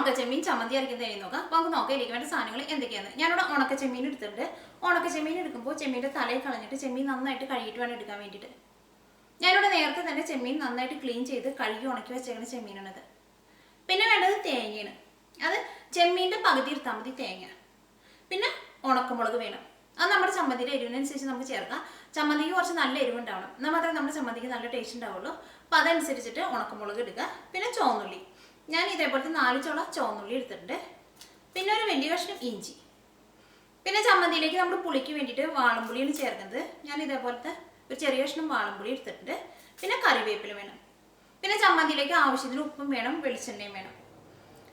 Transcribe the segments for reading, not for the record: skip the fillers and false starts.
ഉണക്കച്ചെമ്മീൻ ചമ്മന്തി അരയ്ക്കുന്നത് തേടി നോക്കാം. അപ്പോൾ നമുക്ക് നോക്കാം ഇതിലേക്ക് വേണ്ട സാധനങ്ങൾ എന്തൊക്കെയാണ്. ഞാനിവിടെ ഉണക്കച്ചെമ്മീൻ എടുത്തിട്ടുണ്ട്. ഉണക്കച്ചെമ്മീൻ എടുക്കുമ്പോൾ ചെമ്മീൻ്റെ തലയിൽ കളഞ്ഞിട്ട് ചെമ്മീൻ നന്നായിട്ട് കഴുകിയിട്ട് വേണം എടുക്കാൻ വേണ്ടിയിട്ട്. ഞാനിവിടെ നേരത്തെ തന്നെ ചെമ്മീൻ നന്നായിട്ട് ക്ലീൻ ചെയ്ത് കഴുകി ഉണക്കി വെച്ചേക്കുന്ന ചെമ്മീനാണത്. പിന്നെ വേണ്ടത് തേങ്ങയാണ്. അത് ചെമ്മീൻ്റെ പകുതി എടുത്താൽ മതി തേങ്ങ. പിന്നെ ഉണക്കമുളക് വേണം. അത് നമ്മുടെ ചമ്മന്തിയുടെ എരിവിനനുസരിച്ച് നമുക്ക് ചേർക്കാം. ചമ്മന്തിക്ക് കുറച്ച് നല്ല എരിവുണ്ടാവണം, എന്നാൽ മാത്രമേ നമ്മുടെ ചമ്മന്തിക്ക് നല്ല ടേസ്റ്റ് ഉണ്ടാവുള്ളൂ. അപ്പോൾ അതനുസരിച്ചിട്ട് ഉണക്കമുളക് എടുക്കുക. പിന്നെ ചുവന്നുള്ളി, ഞാൻ ഇതേപോലത്തെ 4 ചോള ചുവന്നുള്ളി എടുത്തിട്ടുണ്ട്. പിന്നെ ഒരു വലിയ കഷ്ണം ഇഞ്ചി. പിന്നെ ചമ്മന്തിയിലേക്ക് നമ്മൾ പുളിക്ക് വേണ്ടിയിട്ട് വാളംപുളിയാണ് ചേർക്കുന്നത്. ഞാൻ ഇതേപോലത്തെ ഒരു ചെറിയ കഷ്ണം വാളംപുളി എടുത്തിട്ടുണ്ട്. പിന്നെ കറിവേപ്പില വേണം. പിന്നെ ചമ്മന്തിയിലേക്ക് ആവശ്യത്തിന് ഉപ്പും വേണം, വെളിച്ചെണ്ണയും വേണം.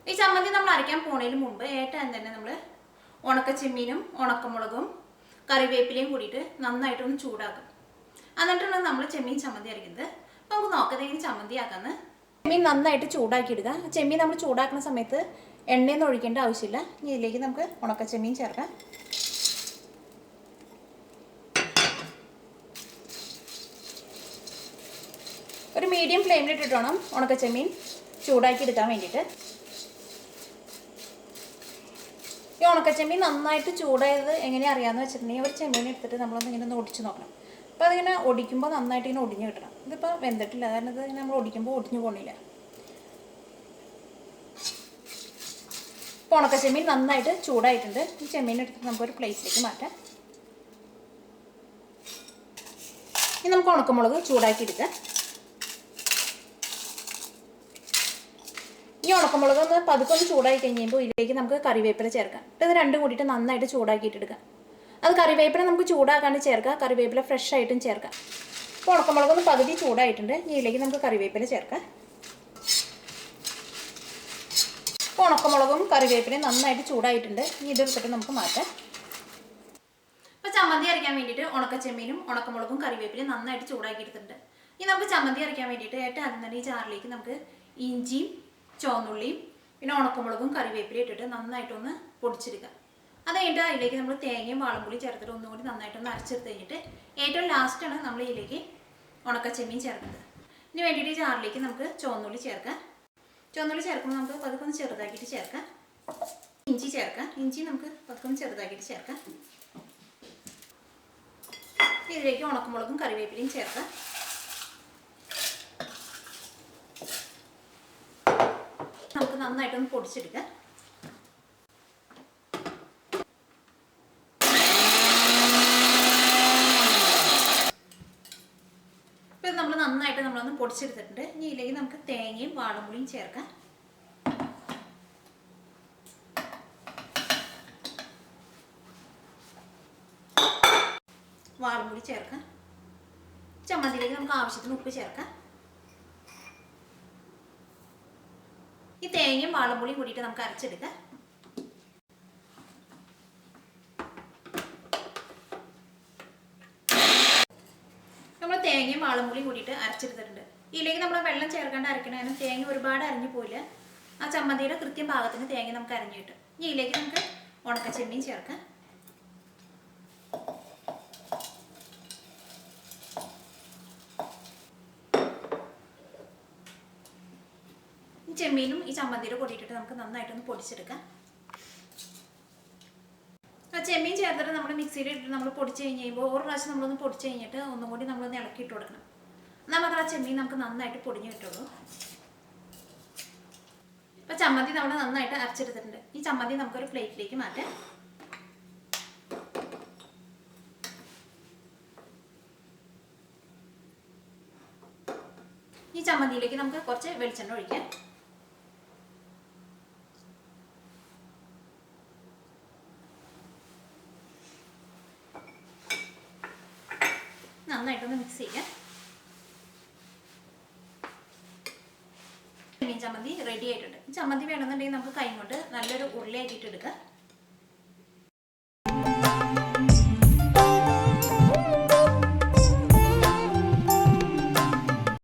ഈ ചമ്മന്തി നമ്മൾ അരയ്ക്കാൻ പോണതിന് മുമ്പ് ഏറ്റവും തന്നെ നമ്മൾ ഉണക്കച്ചെമ്മീനും ഉണക്കമുളകും കറിവേപ്പിലയും കൂടിയിട്ട് നന്നായിട്ടൊന്ന് ചൂടാക്കും. എന്നിട്ടാണ് നമ്മൾ ചെമ്മീൻ ചമ്മന്തി അരയ്ക്കുന്നത്. അപ്പോൾ നമുക്ക് നോക്കാം എങ്ങനെ ചമ്മന്തി ആക്കാമെന്ന്. ചെമ്മീൻ നന്നായിട്ട് ചൂടാക്കി ഇടുക. ചെമ്മീൻ നമ്മൾ ചൂടാക്കുന്ന സമയത്ത് എണ്ണയൊന്നും ഒഴിക്കേണ്ട ആവശ്യമില്ല. ഇനി ഇതിലേക്ക് നമുക്ക് ഉണക്കച്ചെമ്മീൻ ചേർക്കാം. ഒരു മീഡിയം ഫ്ലെയിമിലിട്ടിട്ട് വേണം ഉണക്കച്ചെമ്മീൻ ചൂടാക്കി എടുക്കാൻ വേണ്ടിയിട്ട്. ഈ ഉണക്കച്ചെമ്മീൻ നന്നായിട്ട് ചൂടായത് എങ്ങനെയാണ് അറിയാമെന്ന് വെച്ചിട്ടുണ്ടെങ്കിൽ ഒരു ചെമ്മീൻ എടുത്തിട്ട് നമ്മളൊന്ന് ഇങ്ങനെ ഒന്ന് ഒടിച്ച് നോക്കണം. അപ്പോൾ അതിങ്ങനെ ഒടിക്കുമ്പോൾ നന്നായിട്ട് ഇങ്ങനെ ഒടിഞ്ഞ് കിട്ടണം. ഇതിപ്പോൾ വെന്തിട്ടില്ല, കാരണം ഇത് നമ്മൾ ഒടിക്കുമ്പോൾ ഒടിഞ്ഞു പോണില്ല. ഇപ്പോൾ ഉണക്കച്ചെമ്മീൻ നന്നായിട്ട് ചൂടായിട്ടുണ്ട്. ഈ ചെമ്മീൻ എടുത്തിട്ട് നമുക്കൊരു പ്ലേറ്റിലേക്ക് മാറ്റാം. ഇനി നമുക്ക് ഉണക്കമുളക് ചൂടാക്കി എടുക്കാം. ഈ ഉണക്കമുളക് ഒന്ന് പതുക്കൊന്ന് ചൂടായി കഴിയുമ്പോൾ ഇതിലേക്ക് നമുക്ക് കറിവേപ്പില ചേർക്കാം. ഇത് രണ്ടും കൂടിയിട്ട് നന്നായിട്ട് ചൂടാക്കിയിട്ട് എടുക്കാം. അത് കറിവേപ്പില നമുക്ക് ചൂടാക്കാണ്ട് ചേർക്കാം, കറിവേപ്പില ഫ്രഷ് ആയിട്ടും ചേർക്കാം. ഇപ്പോൾ ഉണക്കമുളകൊന്ന് പകുതി ചൂടായിട്ടുണ്ട്. ഇതിലേക്ക് നമുക്ക് കറിവേപ്പില ചേർക്കാം. ഇപ്പോൾ ഉണക്കമുളകും കറിവേപ്പിലയും നന്നായിട്ട് ചൂടായിട്ടുണ്ട്. ഇനി ഇതെടുത്തിട്ട് നമുക്ക് മാറ്റാം. ഇപ്പോൾ ചമ്മന്തി അരയ്ക്കാൻ വേണ്ടിയിട്ട് ഉണക്കച്ചെമ്മീനും ഉണക്കമുളകും കറിവേപ്പിലയും നന്നായിട്ട് ചൂടാക്കി എടുത്തിട്ടുണ്ട്. ഇനി നമുക്ക് ചമ്മന്തി അരയ്ക്കാൻ വേണ്ടിയിട്ട് ഏറ്റവും ആദ്യം തന്നെ ഈ ജാറിലേക്ക് നമുക്ക് ഇഞ്ചിയും ചുവന്നുള്ളിയും പിന്നെ ഉണക്കമുളകും കറിവേപ്പിലയും ഇട്ടിട്ട് നന്നായിട്ടൊന്ന് പൊടിച്ചെടുക്കുക. അത് കഴിഞ്ഞിട്ട് അതിലേക്ക് നമ്മൾ തേങ്ങയും വാളംപുളിയും ചേർത്തിട്ട് ഒന്നും കൂടി നന്നായിട്ടൊന്ന് അരച്ചെടുത്ത് കഴിഞ്ഞിട്ട് ഏറ്റവും ലാസ്റ്റാണ് നമ്മൾ ഇതിലേക്ക് ഉണക്കച്ചെമ്മീൻ ചേർക്കുന്നത്. ഇതിന് വേണ്ടിയിട്ട് ഈ ജാറിലേക്ക് നമുക്ക് ചുവന്നുള്ളി ചേർക്കാം. ചുവന്നുള്ളി ചേർക്കുമ്പോൾ നമുക്ക് പതുക്കൊന്ന് ചെറുതാക്കിയിട്ട് ചേർക്കാം. ഇഞ്ചി ചേർക്കാം. ഇഞ്ചി നമുക്ക് പതുക്കൊന്ന് ചെറുതാക്കിയിട്ട് ചേർക്കാം. ഇതിലേക്ക് ഉണക്കമുളകും കറിവേപ്പിലയും ചേർക്കാം. നമുക്ക് നന്നായിട്ടൊന്ന് പൊടിച്ചെടുക്കാം. ഇപ്പം നമ്മൾ നന്നായിട്ട് നമ്മളൊന്ന് പൊടിച്ചെടുത്തിട്ടുണ്ട്. ഇനി ഇതിലേക്ക് നമുക്ക് തേങ്ങയും വാളംപുളിയും ചേർക്കാം. വാളംപുളി ചേർക്കാം. ചമ്മന്തിയിലേക്ക് നമുക്ക് ആവശ്യത്തിന് ഉപ്പ് ചേർക്കാം. ഈ തേങ്ങയും വാളംപുളിയും കൂടിയിട്ട് നമുക്ക് അരച്ചെടുക്കാം. നമ്മൾ തേങ്ങയും വാളംപുളിയും കൂടിയിട്ട് അരച്ചെടുത്തിട്ടുണ്ട്. ഇതിലേക്ക് നമ്മൾ വെള്ളം ചേർക്കാണ്ട് അരക്കണം. കാരണം തേങ്ങ ഒരുപാട് അരഞ്ഞു പോയില്ല. ആ ചമ്മന്തിയുടെ കൃത്യം പാകത്തിന് തേങ്ങ നമുക്ക് അരഞ്ഞു കിട്ടും. ഇനി ഇതിലേക്ക് നമുക്ക് ഉണക്കച്ചെമ്മീൻ ചേർക്കാം. ചെമ്മീനും ഈ ചമ്മന്തിയുടെ കൂടിയിട്ടിട്ട് നമുക്ക് നന്നായിട്ടൊന്ന് പൊടിച്ചെടുക്കാം. ആ ചെമ്മീൻ ചേർത്തിട്ട് നമ്മൾ മിക്സിയിൽ ഇട്ടിട്ട് നമ്മൾ പൊടിച്ച് കഴിയുമ്പോൾ ഒരു പ്രാവശ്യം നമ്മളൊന്ന് പൊടിച്ച് കഴിഞ്ഞിട്ട് ഒന്നും കൂടി നമ്മളൊന്ന് ഇളക്കിയിട്ട് കൊടുക്കണം. നമുക്ക് ആ ചെമ്മീൻ നമുക്ക് നന്നായിട്ട് പൊടിഞ്ഞു കിട്ടുള്ളൂ. ഇപ്പം ചമ്മന്തി നമ്മൾ നന്നായിട്ട് അരച്ചെടുത്തിട്ടുണ്ട്. ഈ ചമ്മന്തി നമുക്കൊരു പ്ലേറ്റിലേക്ക് മാറ്റാം. ഈ ചമ്മന്തിയിലേക്ക് നമുക്ക് കുറച്ച് വെളിച്ചെണ്ണ ഒഴിക്കാം. നന്നായിട്ടൊന്ന് മിക്സ് ചെയ്യാം. ചെമ്മീൻ ചമ്മന്തി റെഡി ആയിട്ടുണ്ട്. ചമ്മന്തി വേണമെന്നുണ്ടെങ്കിൽ നമുക്ക് കൈ കൊണ്ട് നല്ലൊരു ഉരുളയാക്കിയിട്ട് എടുക്കാം.